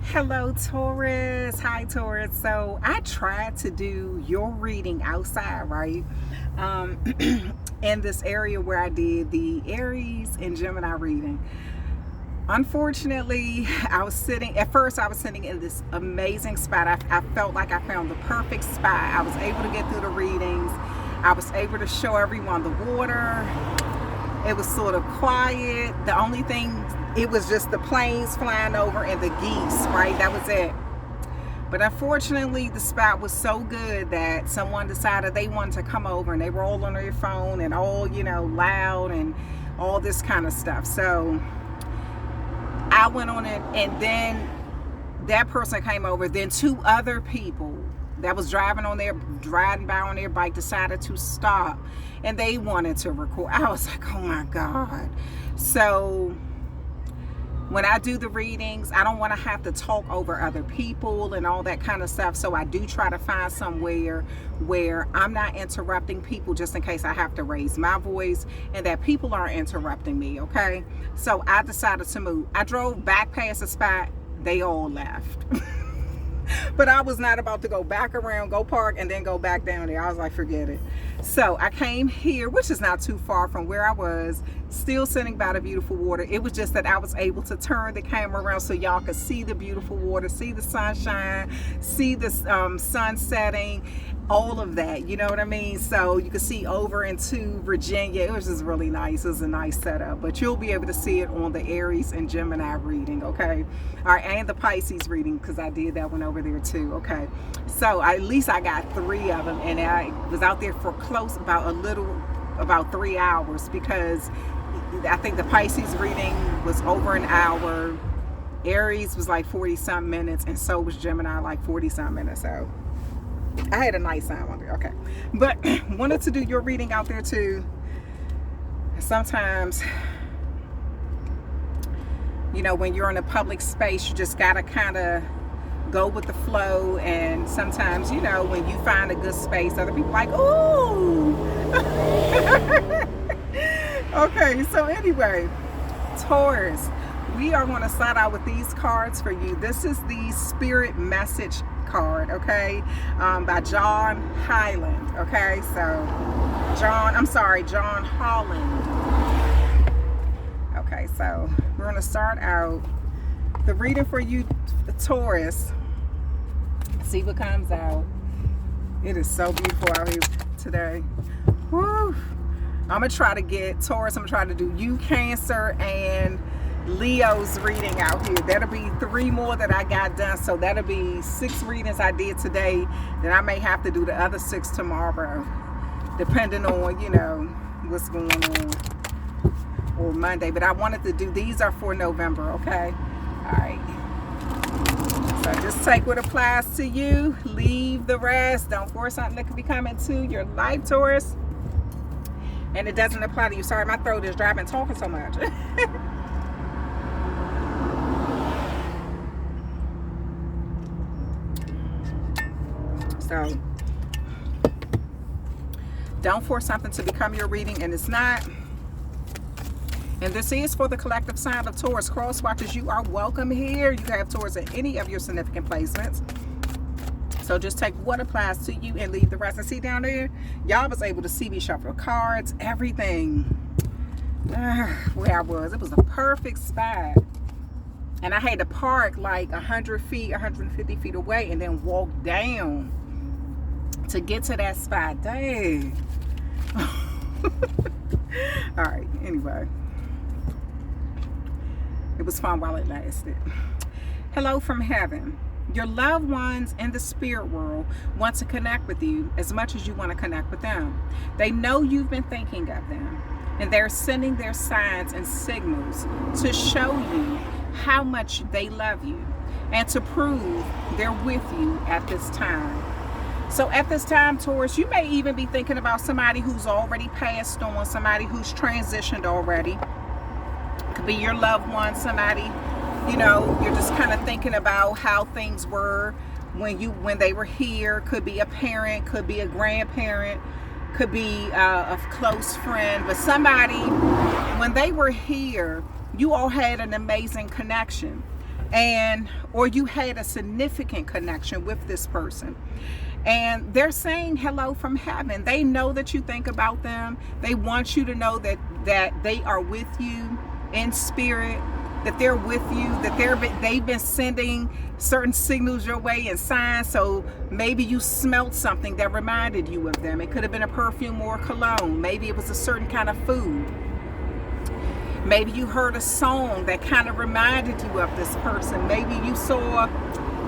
Hello, Taurus. Hi, Taurus. So I tried to do your reading outside, right? Um, in this area where I did the Aries and Gemini reading. Unfortunately, I was sitting in this amazing spot. I felt like I found the perfect spot. I was able to get through the readings. I was able to show everyone the water. It was sort of quiet. The only thing, it was just the planes flying over and the geese, right? That was it. But unfortunately, the spot was so good that someone decided they wanted to come over, and they were all on their phone and all, loud and all this kind of stuff. So I went on it, and then that person came over. Then two other people that was driving by on their bike decided to stop, and they wanted to record. I was like, oh my God. So when I do the readings, I don't want to have to talk over other people and all that kind of stuff. So I do try to find somewhere where I'm not interrupting people, just in case I have to raise my voice, and that people aren't interrupting me, okay? So I decided to move. I drove back past the spot. They all left. But I was not about to go back around, go park, and then go back down there. I was like, forget it. So I came here, which is not too far from where I was, still sitting by the beautiful water. It was just that I was able to turn the camera around so y'all could see the beautiful water, see the sunshine, see the sun setting, all of that, you know what I mean? So you could see over into Virginia. It was just really nice. It was a nice setup, but you'll be able to see it on the Aries and Gemini reading, okay? All right, and the Pisces reading, because I did that one over there too, okay? So at least I got 3 of them, and I was out there for about 3 hours, because I think the Pisces reading was over an hour. Aries was like 40-some minutes, and so was Gemini, like 40-some minutes. So I had a nice time on there, okay? But wanted to do your reading out there too. Sometimes, when you're in a public space, you just gotta kind of go with the flow. And sometimes, when you find a good space, other people like, ooh. Okay, so anyway, Taurus, we are going to start out with these cards for you. This is the Spirit Message card, okay, by John Highland, okay? So John Holland. Okay, so we're going to start out the reading for you, Taurus. See what comes out. It is so beautiful out here today. Woo. I'm going to try to get Taurus. I'm going to try to do you, Cancer, and Leo's reading out here. That'll be 3 more that I got done. So that'll be 6 readings I did today. Then I may have to do the other 6 tomorrow, depending on, what's going on, or Monday. But I wanted to do, these are for November, okay? All right. So just take what applies to you. Leave the rest. Don't force something that could be coming to your life, Taurus. And it doesn't apply to you. Sorry, my throat is dry. I've been talking so much. So don't force something to become your reading, and it's not. And this is for the collective sign of Taurus. Cross watchers, you are welcome here. You have Taurus in any of your significant placements. So just take what applies to you and leave the rest. And see down there, y'all was able to see me shuffle cards, everything. Where I was, it was a perfect spot. And I had to park like 100 feet, 150 feet away, and then walk down to get to that spot. Dang. All right, anyway. It was fun while it lasted. Hello from heaven. Your loved ones in the spirit world want to connect with you as much as you want to connect with them. They know you've been thinking of them, and they're sending their signs and signals to show you how much they love you and to prove they're with you at this time. So at this time, Taurus, you may even be thinking about somebody who's already passed on, somebody who's transitioned already. It could be your loved one, somebody, you're just kind of thinking about how things were when they were here. Could be a parent, could be a grandparent, could be a close friend, but somebody, when they were here, you all had an amazing connection. or you had a significant connection with this person. And they're saying hello from heaven. They know that you think about them. They want you to know that they are with you in spirit, that they're with you, that they've been sending certain signals your way and signs. So maybe you smelt something that reminded you of them. It could have been a perfume or a cologne. Maybe it was a certain kind of food. Maybe you heard a song that kind of reminded you of this person. Maybe you saw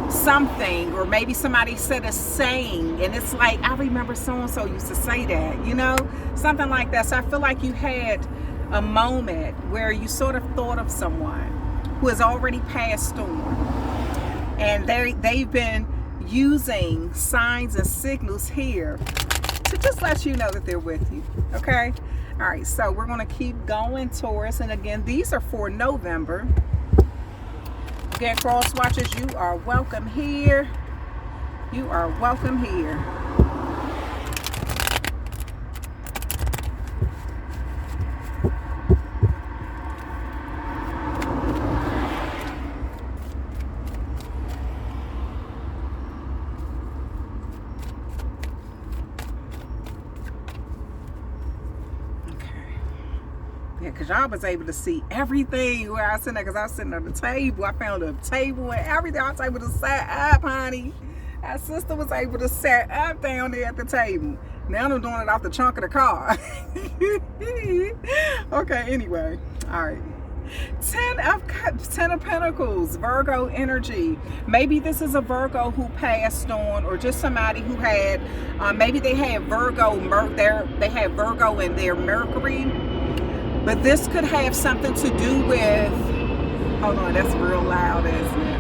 something, or maybe somebody said a saying and it's like, I remember so-and-so used to say that, you know, something like that. So I feel like you had a moment where you sort of thought of someone who has already passed on, and they've been using signs and signals here to just let you know that they're with you. Okay, all right, so we're going to keep going, Taurus, and again, these are for November. Again, cross watchers, you are welcome here. You are welcome here. Because y'all was able to see everything where I was sitting there, because I was sitting at the table. I found a table and everything. I was able to set up, honey. Our sister was able to set up down there at the table. Now I'm doing it off the trunk of the car. Okay, anyway. All right. 10 of Pentacles, Virgo energy. Maybe this is a Virgo who passed on, or just somebody who had, maybe they had Virgo, they had Virgo in their Mercury. But this could have something to do with, hold on, that's real loud, isn't it?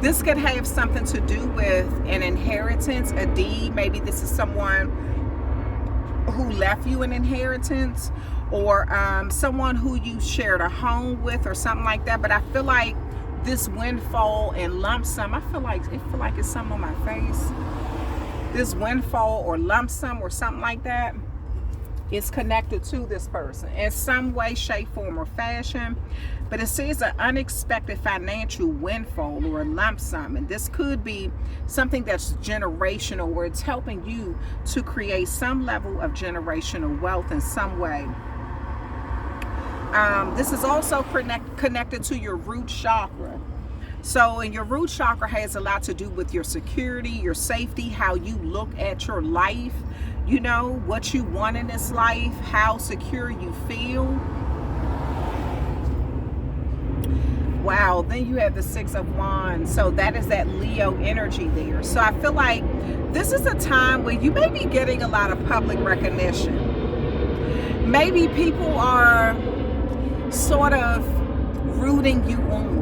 This could have something to do with an inheritance, a deed. Maybe this is someone who left you an inheritance, or someone who you shared a home with, or something like that. But I feel like this windfall and lump sum, I feel like it's something on my face. This windfall or lump sum or something like that is connected to this person in some way, shape, form, or fashion. But it says an unexpected financial windfall or a lump sum, and this could be something that's generational, where it's helping you to create some level of generational wealth in some way. This is also connected to your root chakra. So, and your root chakra has a lot to do with your security, your safety, how you look at your life, you know, what you want in this life, how secure you feel. Wow, then you have the 6 of Wands. So that is that Leo energy there. So I feel like this is a time where you may be getting a lot of public recognition. Maybe people are sort of rooting you on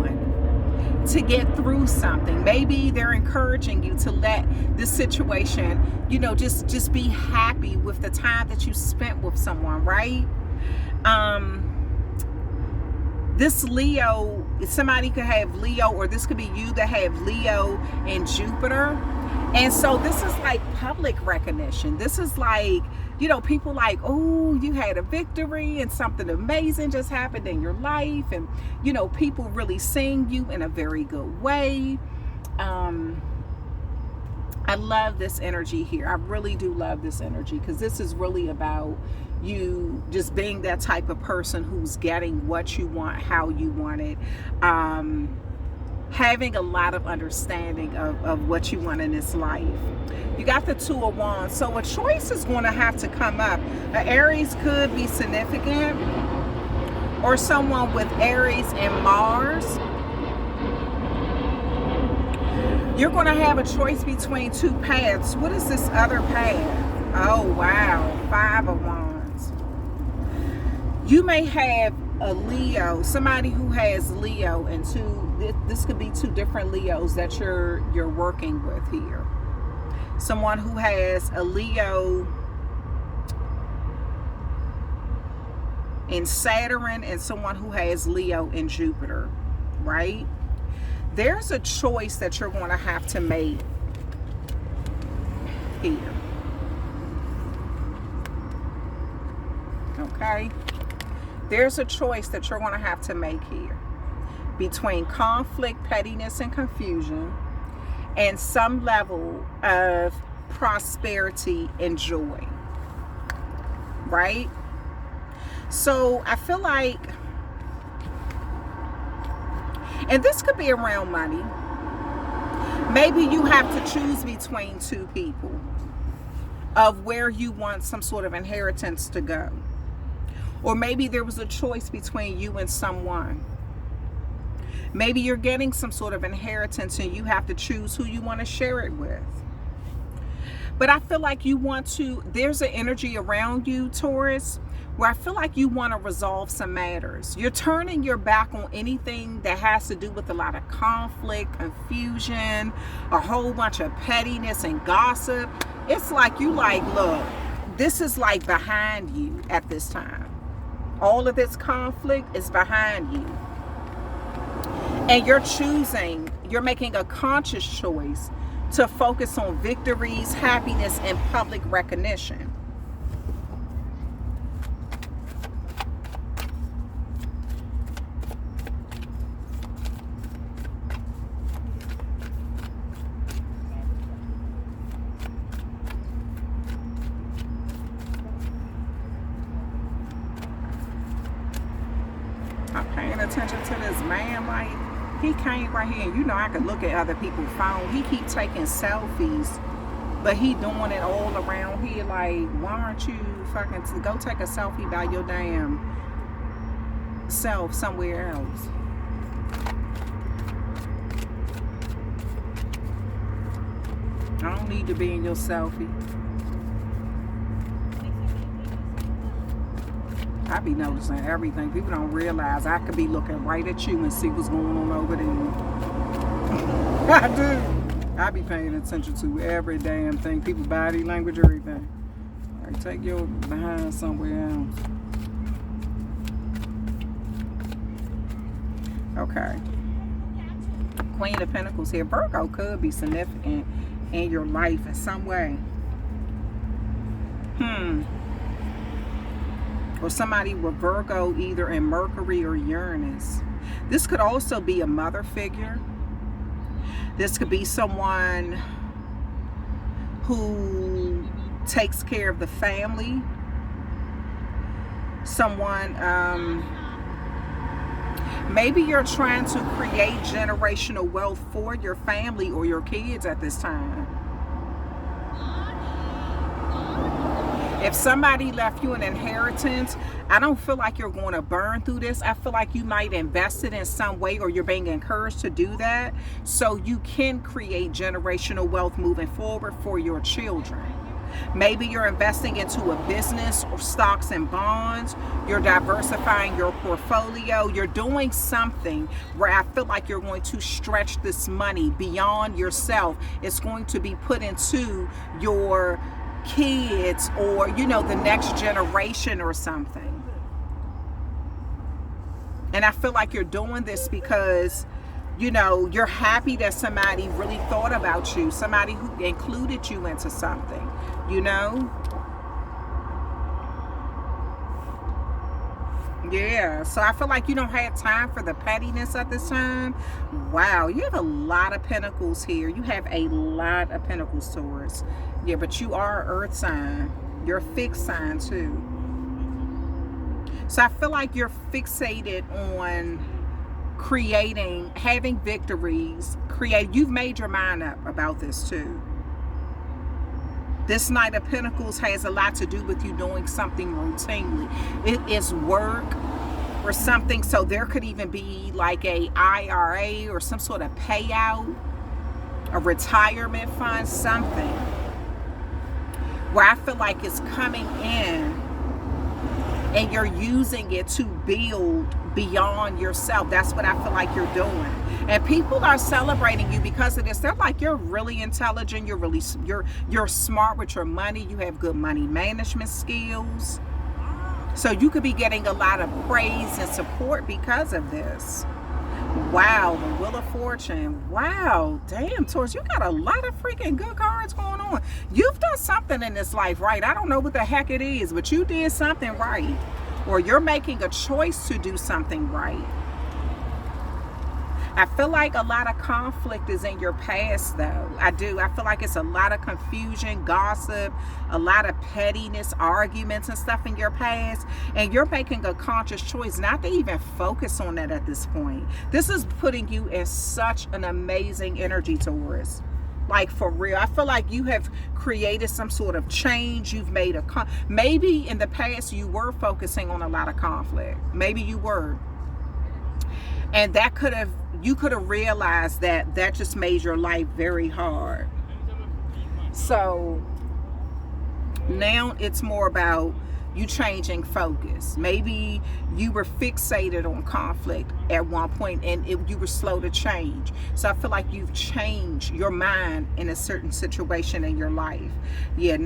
to get through something. Maybe they're encouraging you to let this situation, you know, just be happy with the time that you spent with someone, right? This Leo, somebody could have Leo, or this could be you that have Leo and Jupiter. And so this is like public recognition. This is like, you know, people like, oh, you had a victory and something amazing just happened in your life. And, you know, people really seeing you in a very good way. I love this energy here. I really do love this energy, because this is really about you just being that type of person who's getting what you want, how you want it. Having a lot of understanding of what you want in this life. You got the 2 of Wands. So a choice is going to have to come up. An Aries could be significant, or someone with Aries and Mars. You're going to have a choice between 2 paths. What is this other path? Oh, wow. 5 of Wands. You may have a Leo, somebody who has Leo and 2, this could be 2 different Leos that you're working with here. Someone who has a Leo in Saturn, and someone who has Leo in Jupiter, right? There's a choice that you're going to have to make here. Okay? There's a choice that you're going to have to make here. between conflict, pettiness, and confusion, and some level of prosperity and joy, right? So I feel like, and this could be around money. Maybe you have to choose between two people of where you want some sort of inheritance to go. Or maybe there was a choice between you and someone. Maybe you're getting some sort of inheritance and you have to choose who you want to share it with. But I feel like you want to, there's an energy around you, Taurus, where I feel like you want to resolve some matters. You're turning your back on anything that has to do with a lot of conflict, confusion, a whole bunch of pettiness and gossip. It's like you like, look, this is like behind you at this time. All of this conflict is behind you. And you're choosing, you're making a conscious choice to focus on victories, happiness, and public recognition. I'm paying attention to this man, like, he came right here, and you know I could look at other people's phone. He keep taking selfies, but he doing it all around here. Like, why aren't you fucking go take a selfie by your damn self somewhere else? I don't need to be in your selfie. I be noticing everything. People don't realize I could be looking right at you and see what's going on over there. I do. I be paying attention to every damn thing. People's body language, everything. Like, take your behind somewhere else. Okay. Queen of Pentacles here. Virgo could be significant in your life in some way. Or somebody with Virgo either in Mercury or Uranus. This could also be a mother figure. This could be someone who takes care of the family. Someone, maybe you're trying to create generational wealth for your family or your kids at this time. If somebody left you an inheritance, I don't feel like you're going to burn through this. I feel like you might invest it in some way, or you're being encouraged to do that, so you can create generational wealth moving forward for your children. Maybe you're investing into a business or stocks and bonds. You're diversifying your portfolio. You're doing something where I feel like you're going to stretch this money beyond yourself. It's going to be put into your kids, or you know, the next generation or something. And I feel like you're doing this because, you know, you're happy that somebody really thought about you, somebody who included you into something, you know. Yeah, so I feel like you don't have time for the pettiness at this time. Wow, you have a lot of pentacles here. You have a lot of pentacles, Taurus. Yeah, but you are earth sign. You're a fixed sign too. So I feel like you're fixated on creating, having victories, you've made your mind up about this too. This Knight of Pentacles has a lot to do with you doing something routinely. It is work or something. So there could even be like a IRA or some sort of payout, a retirement fund, something where I feel like it's coming in and you're using it to build beyond yourself. That's what I feel like you're doing. And people are celebrating you because of this. They're like, you're really intelligent. You're smart with your money. You have good money management skills. So you could be getting a lot of praise and support because of this. Wow, the Wheel of Fortune. Wow, damn, Taurus, you got a lot of freaking good cards going on. You've done something in this life, right? I don't know what the heck it is, but you did something right. Or you're making a choice to do something right. I feel like a lot of conflict is in your past, though. I do. I feel like it's a lot of confusion, gossip, a lot of pettiness, arguments and stuff in your past. And you're making a conscious choice not to even focus on that at this point. This is putting you in such an amazing energy, Taurus. Like, for real. I feel like you have created some sort of change. You've made maybe in the past you were focusing on a lot of conflict. Maybe you were. And that you could have realized that just made your life very hard. So now it's more about you changing focus. Maybe you were fixated on conflict at one point and you were slow to change. So I feel like you've changed your mind in a certain situation in your life. Yeah,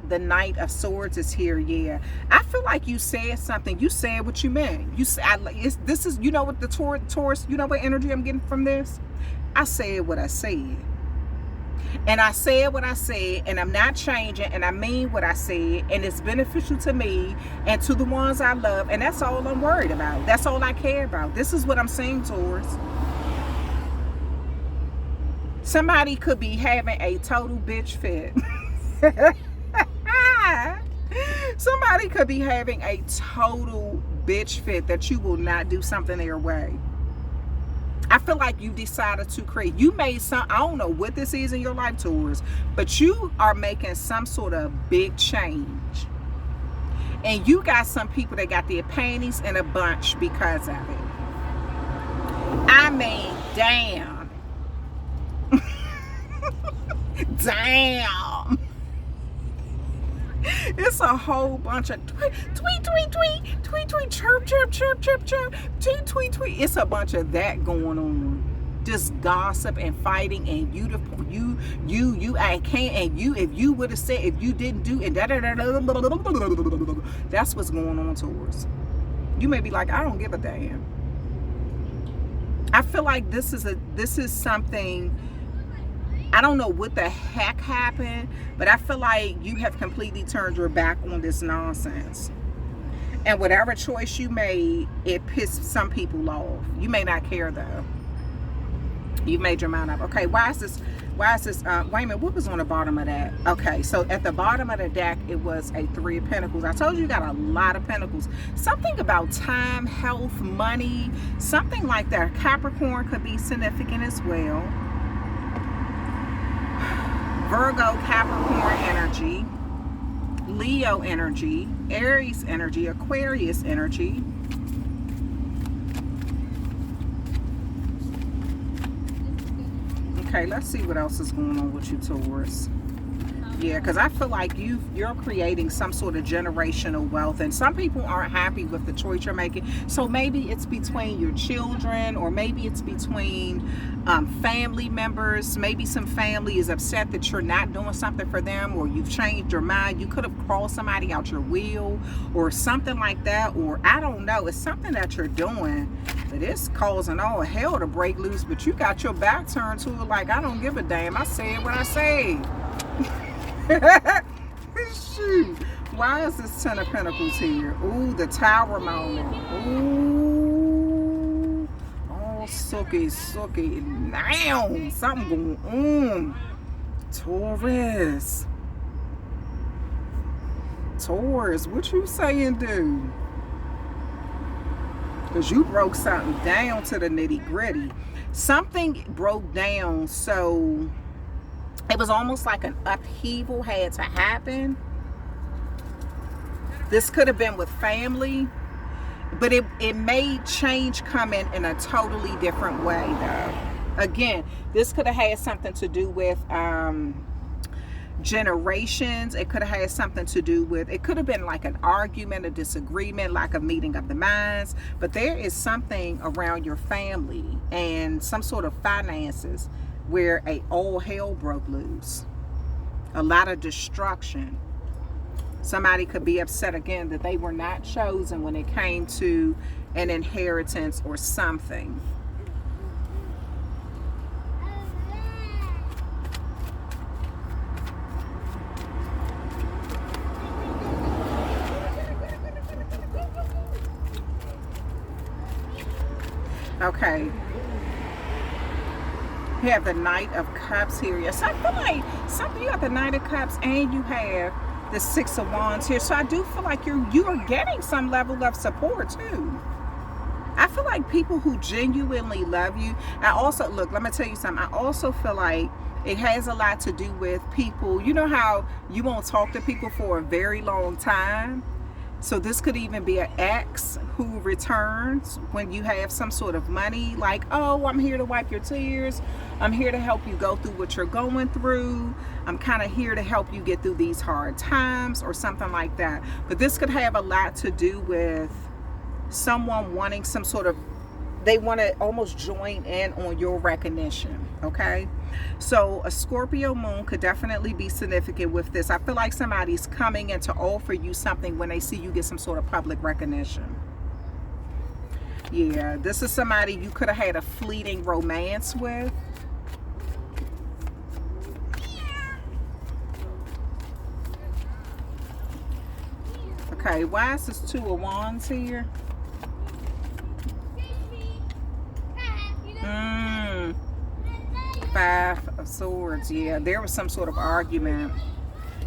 the Knight of Swords is here. Yeah, I feel like you said something. You said what you meant. You said, this is, you know what, the Taurus, you know what energy I'm getting from this? I said what I said. And I said what I said, and I'm not changing, and I mean what I said, and it's beneficial to me and to the ones I love, and that's all I'm worried about. That's all I care about. This is what I'm saying, Taurus. Somebody could be having a total bitch fit. Somebody could be having a total bitch fit that you will not do something their way. I feel like you decided to create, you made some, I don't know what this is in your life, Taurus, but you are making some sort of big change. And you got some people that got their panties in a bunch because of it. I mean, damn. Damn. It's a whole bunch of tweet, chirp, chirp, chirp, chirp, chirp, tweet. It's a bunch of that going on. Just gossip and fighting, and I can't, and if you would have said, if you didn't do, and that's what's going on, Taurus. You may be like, I don't give a damn. I feel like this is something. I don't know what the heck happened, but I feel like you have completely turned your back on this nonsense. And whatever choice you made, it pissed some people off. You may not care though. You've made your mind up. Okay, why is this, wait a minute, what was on the bottom of that? Okay, so at the bottom of the deck, it was a 3 of Pentacles. I told you you got a lot of Pentacles. Something about time, health, money, something like that. Capricorn could be significant as well. Virgo, Capricorn energy, Leo energy, Aries energy, Aquarius energy. Okay, let's see what else is going on with you, Taurus. Yeah, because I feel like you're creating some sort of generational wealth, and some people aren't happy with the choice you're making. So maybe it's between your children, or maybe it's between family members. Maybe some family is upset that you're not doing something for them, or you've changed your mind. You could have crossed somebody out your will or something like that, or I don't know. It's something that you're doing that is causing all hell to break loose, but you got your back turned to it like, I don't give a damn. I said what I said. Shoot. Why is this 10 of Pentacles here? Ooh, the Tower moment. Ooh. Oh, sucky. Now, something going on. Taurus, what you saying, dude? Because you broke something down to the nitty gritty. Something broke down, so it was almost like an upheaval had to happen. This could have been with family, but it made change come in a totally different way, though. Again, this could have had something to do with generations. It could have had something to do with, it could have been like an argument, a disagreement, like a meeting of the minds. But there is something around your family and some sort of finances where all hell broke loose. A lot of destruction. Somebody could be upset again that they were not chosen when it came to an inheritance or something. Okay. You have the Knight of Cups here. Yes, I feel like something, you got the Knight of Cups and you have the Six of Wands here. So I do feel like you are getting some level of support too. I feel like people who genuinely love you. I also, look, let me tell you something. I also feel like it has a lot to do with people. You know how you won't talk to people for a very long time? So this could even be an ex who returns when you have some sort of money, like, oh, I'm here to wipe your tears. I'm here to help you go through what you're going through. I'm kind of here to help you get through these hard times or something like that. But this could have a lot to do with someone wanting some sort of, they want to almost join in on your recognition, okay? So a Scorpio moon could definitely be significant with this. I feel like somebody's coming in to offer you something when they see you get some sort of public recognition. Yeah, this is somebody you could have had a fleeting romance with. Okay, why is this Two of Wands here? Five of Swords. Yeah, there was some sort of argument,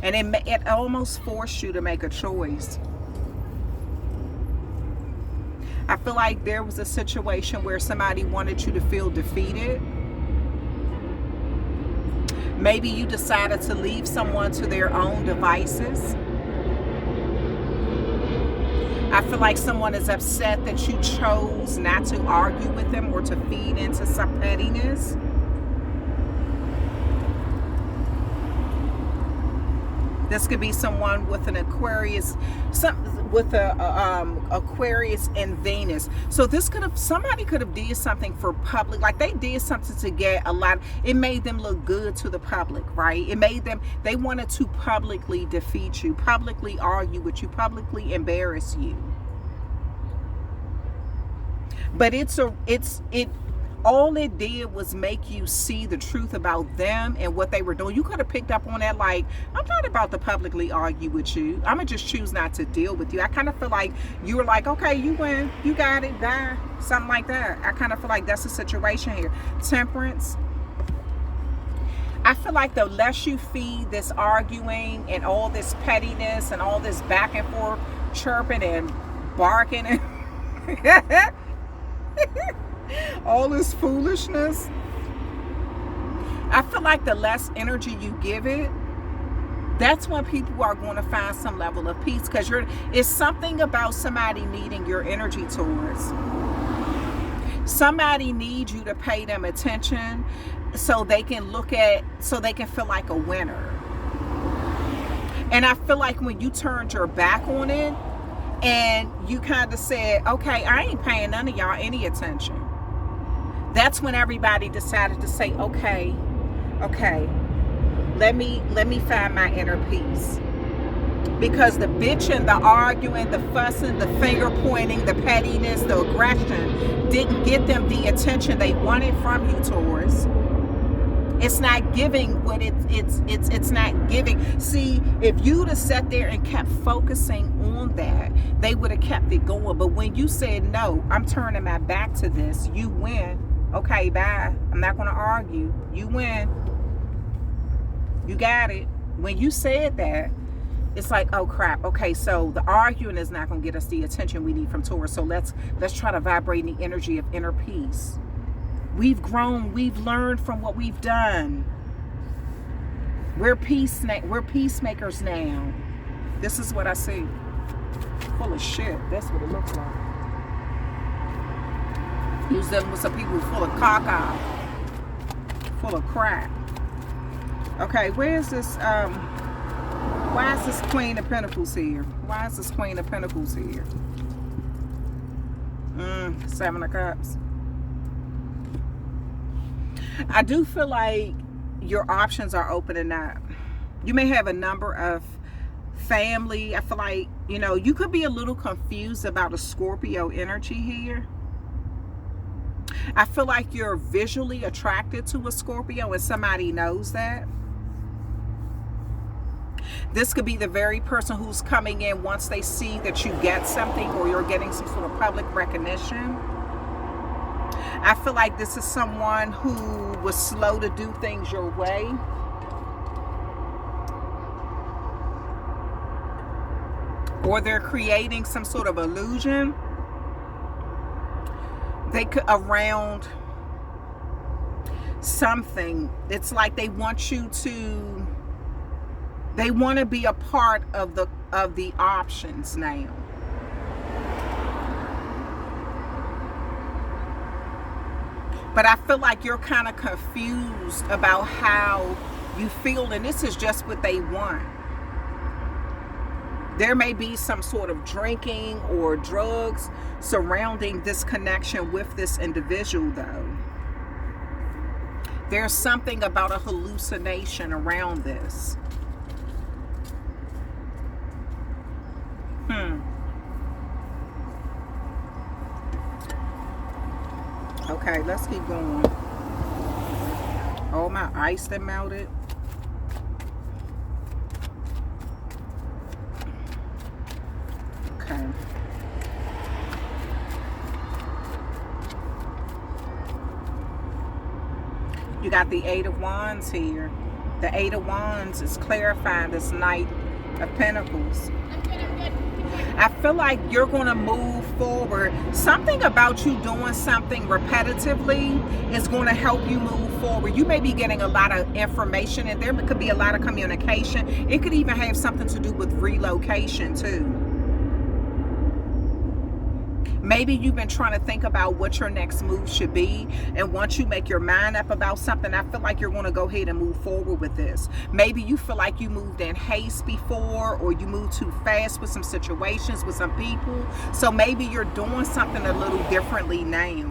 and it almost forced you to make a choice. I feel like there was a situation where somebody wanted you to feel defeated. Maybe you decided to leave someone to their own devices. I feel like someone is upset that you chose not to argue with them or to feed into some pettiness. This could be someone with an Aquarius, with Aquarius and Venus. So this could have, somebody could have did something for public, like they did something to get a lot. It made them look good to the public, right? It made them, they wanted to publicly defeat you, publicly argue with you, publicly embarrass you. But all it did was make you see the truth about them and what they were doing. You could have picked up on that, like, I'm not about to publicly argue with you. I'm going to just choose not to deal with you. I kind of feel like you were like, okay, you win. You got it. Die. Something like that. I kind of feel like that's the situation here. Temperance. I feel like the less you feed this arguing and all this pettiness and all this back and forth chirping and barking and all this foolishness, I feel like the less energy you give it, that's when people are going to find some level of peace, because it's something about somebody needing your energy, Taurus. Somebody needs you to pay them attention so they can feel like a winner. And I feel like when you turned your back on it and you kind of said, okay, I ain't paying none of y'all any attention, that's when everybody decided to say, okay, let me find my inner peace. Because the bitching, the arguing, the fussing, the finger pointing, the pettiness, the aggression didn't get them the attention they wanted from you, Taurus. It's not giving what it's not giving. See, if you'd have sat there and kept focusing on that, they would have kept it going. But when you said, no, I'm turning my back to this, you win. Okay, bye. I'm not going to argue. You win. You got it. When you said that, it's like, oh crap. Okay, so the arguing is not going to get us the attention we need from Taurus. So let's try to vibrate in the energy of inner peace. We've grown. We've learned from what we've done. We're peacemakers now. This is what I see. Full of shit. That's what it looks like. Use them with some people full of caca, full of crap. Okay, where's this? Why is this Queen of Pentacles here? Why is this Queen of Pentacles here? Seven of Cups. I do feel like your options are opening up. You may have a number of family. I feel like, you could be a little confused about a Scorpio energy here. I feel like you're visually attracted to a Scorpio and somebody knows that. This could be the very person who's coming in once they see that you get something or you're getting some sort of public recognition. I feel like this is someone who was slow to do things your way. Or they're creating some sort of illusion. They could around something. It's like they want you to, they want to be a part of the options now. But I feel like you're kind of confused about how you feel, and this is just what they want. There may be some sort of drinking or drugs surrounding this connection with this individual, though. There's something about a hallucination around this. Okay, let's keep going. Oh, my ice that melted. Okay. You got the Eight of Wands here. The Eight of Wands is clarifying this Knight of Pentacles. I feel like you're going to move forward. Something about you doing something repetitively is going to help you move forward. You may be getting a lot of information, and there could be a lot of communication. It could even have something to do with relocation too. Maybe you've been trying to think about what your next move should be, and once you make your mind up about something, I feel like you're going to go ahead and move forward with this. Maybe you feel like you moved in haste before, or you moved too fast with some situations, with some people. So maybe you're doing something a little differently now.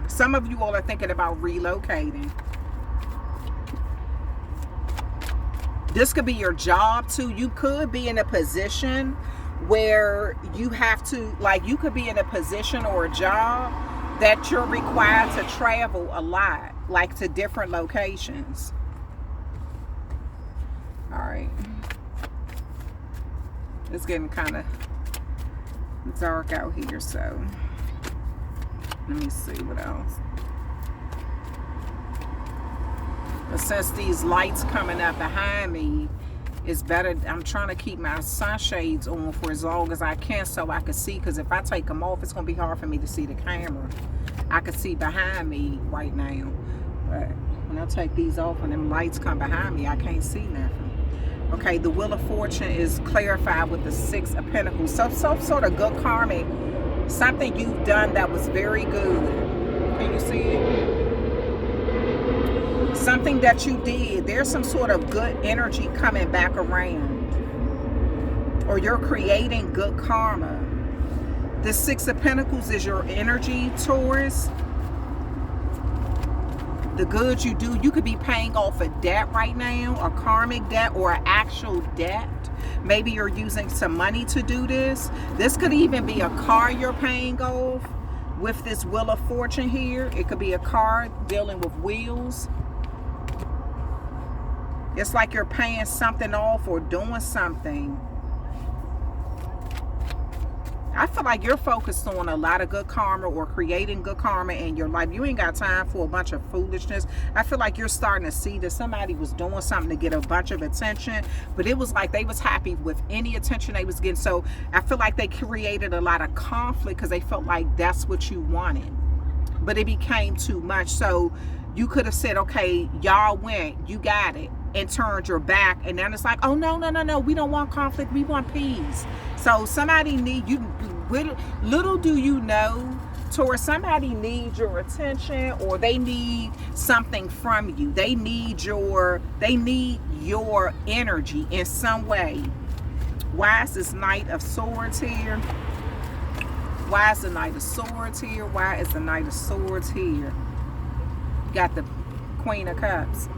Some of you all are thinking about relocating. This could be your job too. You could be in a position where you have to, like, you could be in a position or a job that you're required to travel a lot, like to different locations. All right. It's getting kind of dark out here, so let me see what else. But since these lights coming up behind me, it's better, I'm trying to keep my sunshades on for as long as I can so I can see, because if I take them off, it's going to be hard for me to see the camera. I can see behind me right now, but when I take these off and them lights come behind me, I can't see nothing. Okay, the Wheel of Fortune is clarified with the Six of Pentacles. So some sort of good karmic, something you've done that was very good. Can you see it? Something that you did, there's some sort of good energy coming back around, or you're creating good karma. The Six of Pentacles is your energy, Taurus. The good you do, you could be paying off a debt right now, a karmic debt or an actual debt. Maybe you're using some money to do this. This could even be a car you're paying off with this Wheel of Fortune here. It could be a car dealing with wheels. It's like you're paying something off or doing something. I feel like you're focused on a lot of good karma or creating good karma in your life. You ain't got time for a bunch of foolishness. I feel like you're starting to see that somebody was doing something to get a bunch of attention, but it was like they was happy with any attention they was getting. So I feel like they created a lot of conflict because they felt like that's what you wanted, but it became too much. So you could have said, okay, y'all went, you got it, and turned your back, and then it's like, oh no, we don't want conflict, we want peace. So somebody need you. Little do you know, Taurus, somebody needs your attention, or they need something from you. They need your energy in some way. Why is this Knight of Swords here? Why is the Knight of Swords here? Why is the Knight of Swords here? You got the Queen of Cups.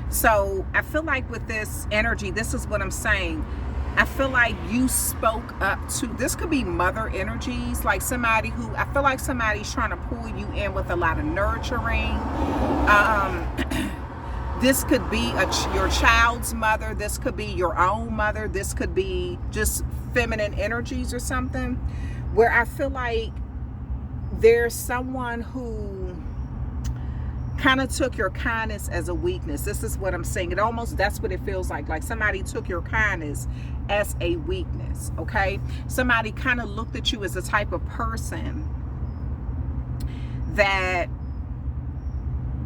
So I feel like with this energy, this is what I'm saying. I feel like you spoke up to, this could be mother energies, like somebody who, I feel like somebody's trying to pull you in with a lot of nurturing. This could be your child's mother. This could be your own mother. This could be just feminine energies or something, where I feel like there's someone who kind of took your kindness as a weakness. This is what I'm saying. It almost, that's what it feels like somebody took your kindness as a weakness, okay? Somebody kind of looked at you as a type of person that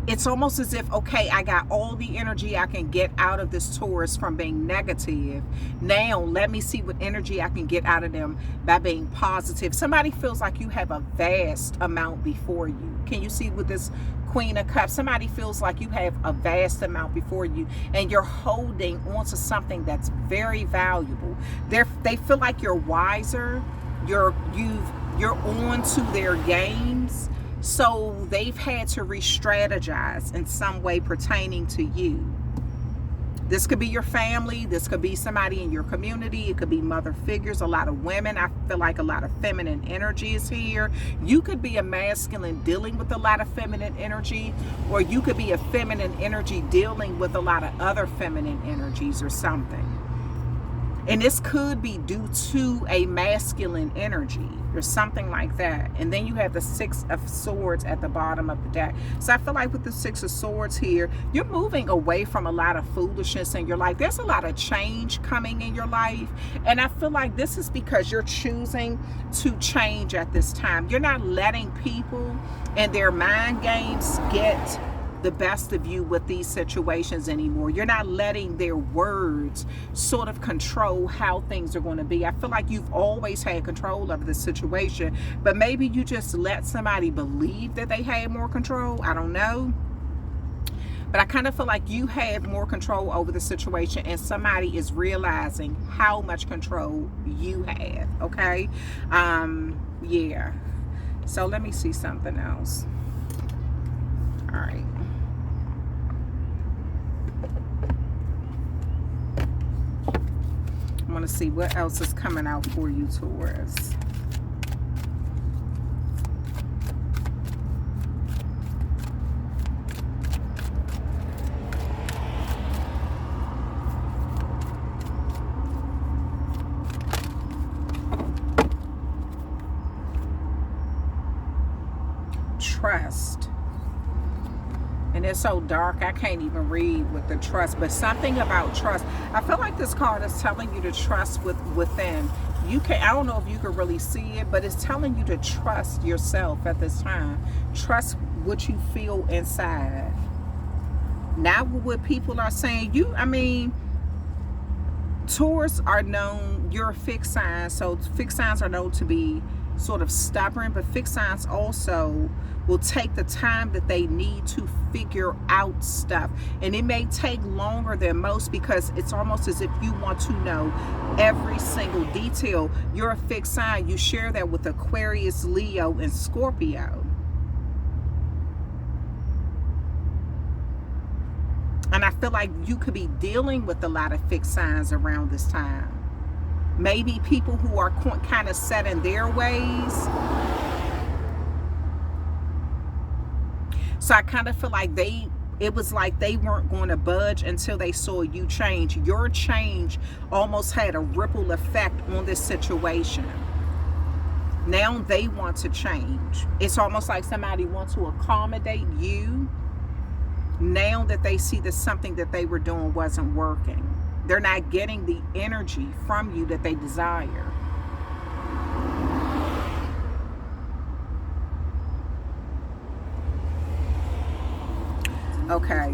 it's almost as if, okay, I got all the energy I can get out of this Taurus from being negative. Now, let me see what energy I can get out of them by being positive. Somebody feels like you have a vast amount before you. Can you see with this Queen of Cups? Somebody feels like you have a vast amount before you, and you're holding onto something that's very valuable. They feel like you're wiser. You're on to their games. So they've had to re-strategize in some way pertaining to you. This could be your family. This could be somebody in your community. It could be mother figures, a lot of women. I feel like a lot of feminine energy is here. You could be a masculine dealing with a lot of feminine energy, or you could be a feminine energy dealing with a lot of other feminine energies or something. And this could be due to a masculine energy or something like that. And then you have the Six of Swords at the bottom of the deck. So I feel like with the Six of Swords here, you're moving away from a lot of foolishness in your life. There's a lot of change coming in your life. And I feel like this is because you're choosing to change at this time. You're not letting people and their mind games get the best of you with these situations anymore. You're not letting their words sort of control how things are going to be. I feel like you've always had control over the situation, but maybe you just let somebody believe that they had more control. I don't know. But I kind of feel like you have more control over the situation, and somebody is realizing how much control you have, okay? Yeah. So let me see something else. All right. I want to see what else is coming out for you, Taurus. Trust. And it's so dark, I can't even read with the trust, but something about trust. I feel like this card is telling you to trust within. You can, I don't know if you can really see it, but it's telling you to trust yourself at this time. Trust what you feel inside. Not what people are saying. Taurus are known, you're a fixed sign, so fixed signs are known to be sort of stubborn, but fixed signs also will take the time that they need to figure out stuff, and it may take longer than most because it's almost as if you want to know every single detail. You're a fixed sign. You share that with Aquarius, Leo, and Scorpio. And I feel like you could be dealing with a lot of fixed signs around this time. Maybe people who are kind of set in their ways. So I kind of feel like it was like they weren't going to budge until they saw you change. Your change almost had a ripple effect on this situation. Now they want to change. It's almost like somebody wants to accommodate you now that they see that something that they were doing wasn't working. They're not getting the energy from you that they desire. Okay.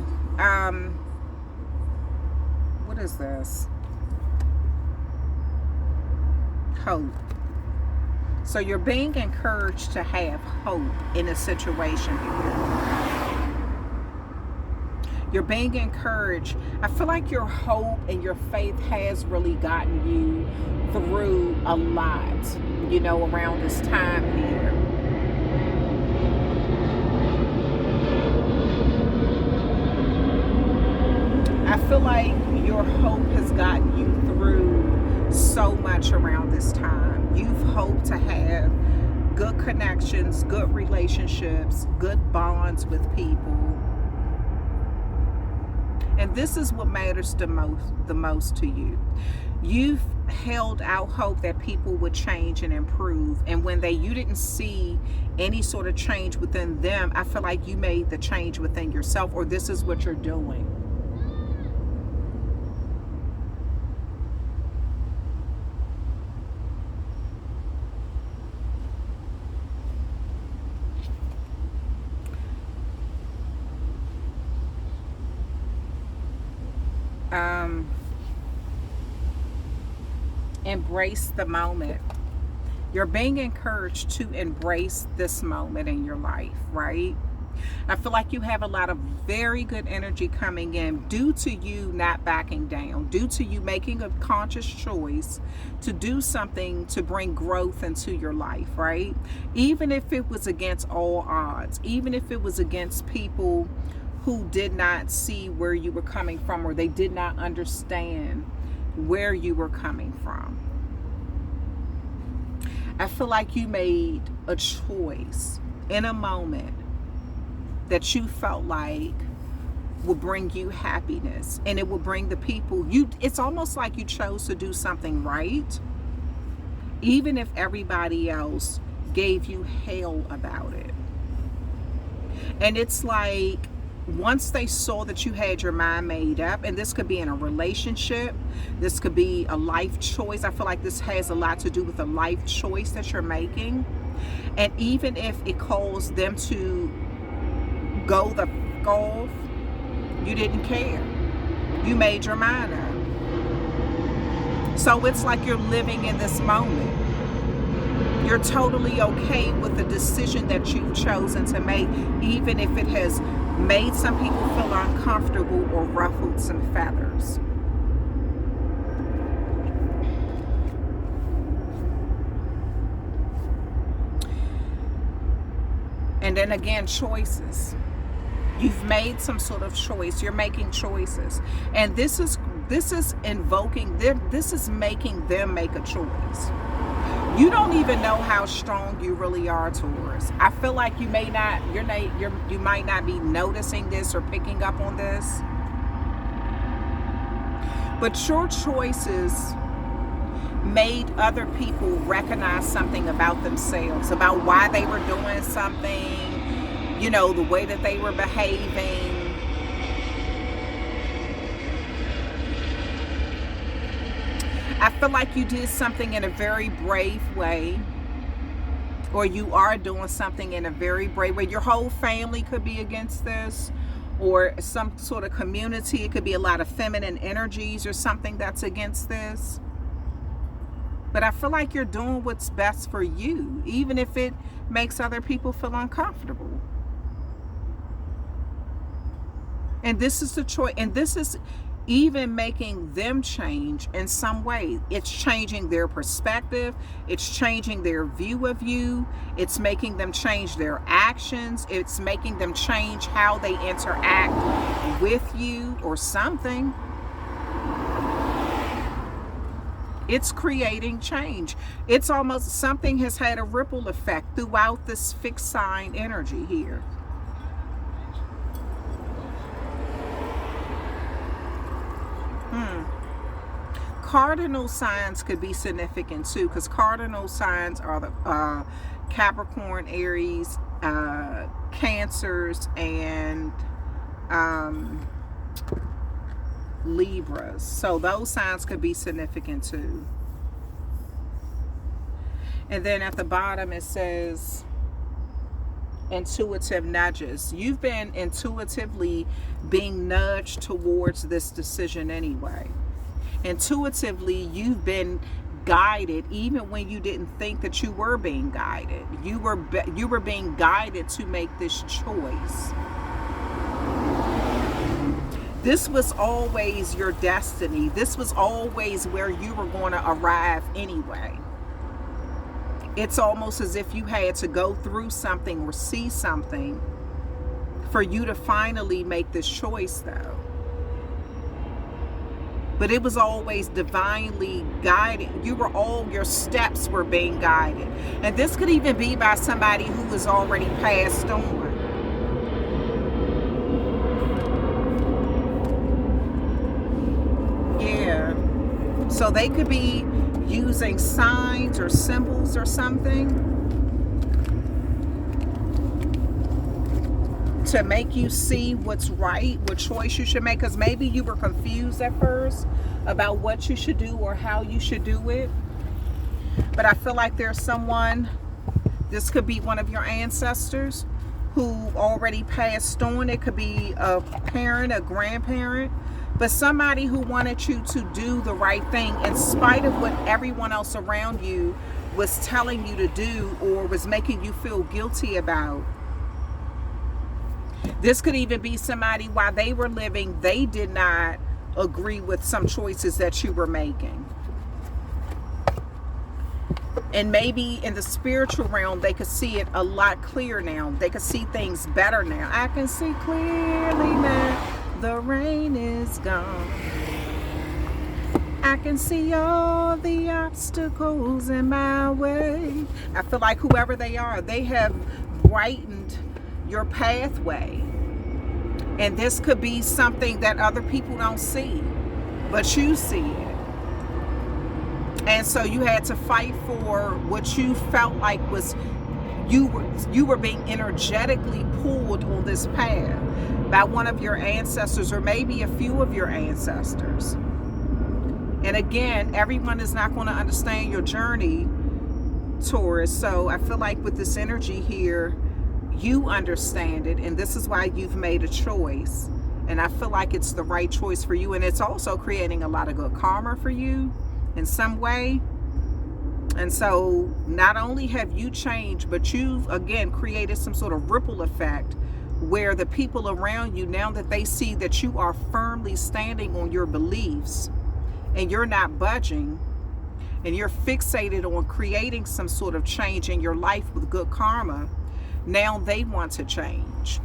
What is this? Hope. So you're being encouraged to have hope in a situation here. You're being encouraged. I feel like your hope and your faith has really gotten you through a lot, around this time here. I feel like your hope has gotten you through so much around this time. You've hoped to have good connections, good relationships, good bonds with people. And this is what matters the most to you. You've held out hope that people would change and improve, and when you didn't see any sort of change within them, I feel like you made the change within yourself, or this is what you're doing. Embrace the moment. You're being encouraged to embrace this moment in your life, right? I feel like you have a lot of very good energy coming in due to you not backing down, due to you making a conscious choice to do something to bring growth into your life, right? Even if it was against all odds, even if it was against people who did not see where you were coming from, or they did not understand where you were coming from. I feel like you made a choice in a moment that you felt like would bring you happiness, and it will bring the people it's almost like you chose to do something right, even if everybody else gave you hell about it. And it's like, once they saw that you had your mind made up, and this could be in a relationship, this could be a life choice. I feel like this has a lot to do with a life choice that you're making. And even if it caused them to go the f off, you didn't care. You made your mind up. So it's like you're living in this moment. You're totally okay with the decision that you've chosen to make, even if it has made some people feel uncomfortable or ruffled some feathers. And then again, choices. You've made some sort of choice. You're making choices. And this is invoking them. This is making them make a choice. You don't even know how strong you really are, Taurus. I feel like you might not be noticing this or picking up on this. But your choices made other people recognize something about themselves, about why they were doing something, the way that they were behaving. I feel like you did something in a very brave way, or you are doing something in a very brave way. Your whole family could be against this, or some sort of community. It could be a lot of feminine energies or something that's against this. But I feel like you're doing what's best for you, even if it makes other people feel uncomfortable. And this is the choice, and this is even making them change in some way. It's changing their perspective. It's changing their view of you. It's making them change their actions. It's making them change how they interact with you or something. It's creating change. It's almost something has had a ripple effect throughout this fixed sign energy here. Cardinal signs could be significant too, because cardinal signs are the Capricorn, Aries, Cancers, and Libras. So those signs could be significant too. And then at the bottom it says intuitive nudges. You've been intuitively being nudged towards this decision anyway. Intuitively, you've been guided even when you didn't think that you were being guided. You were being guided to make this choice. This was always your destiny. This was always where you were going to arrive anyway. It's almost as if you had to go through something or see something for you to finally make this choice, though. But it was always divinely guided. Your steps were being guided. And this could even be by somebody who was already passed on. Yeah. So they could be using signs or symbols or something to make you see what's right, what choice you should make. Because maybe you were confused at first about what you should do or how you should do it. But I feel like there's someone, this could be one of your ancestors who already passed on. It could be a parent, a grandparent, but somebody who wanted you to do the right thing in spite of what everyone else around you was telling you to do or was making you feel guilty about. This could even be somebody, while they were living, they did not agree with some choices that you were making. And maybe in the spiritual realm, they could see it a lot clearer now. They could see things better now. I can see clearly now. The rain is gone. I can see all the obstacles in my way. I feel like whoever they are, they have brightened your pathway. And this could be something that other people don't see, but you see it. And so you had to fight for what you felt like was, you were being energetically pulled on this path by one of your ancestors, or maybe a few of your ancestors. And again, everyone is not going to understand your journey, Taurus. So I feel like with this energy here, you understand it, and this is why you've made a choice. And I feel like it's the right choice for you, and it's also creating a lot of good karma for you in some way. And so not only have you changed, but you've again created some sort of ripple effect where the people around you, now that they see that you are firmly standing on your beliefs and you're not budging, and you're fixated on creating some sort of change in your life with good karma, now they want to change.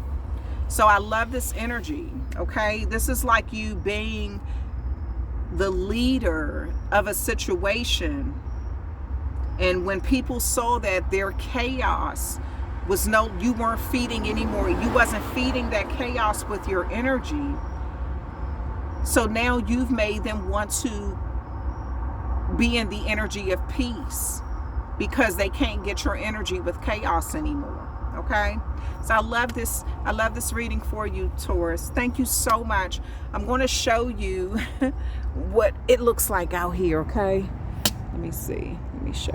So I love this energy, okay? This is like you being the leader of a situation, and when people saw that their chaos was you weren't feeding anymore, you wasn't feeding that chaos with your energy, so now you've made them want to be in the energy of peace because they can't get your energy with chaos anymore. Okay, so I love this reading for you, Taurus. Thank you so much. I'm going to show you what it looks like out here. Okay, let me see, let me show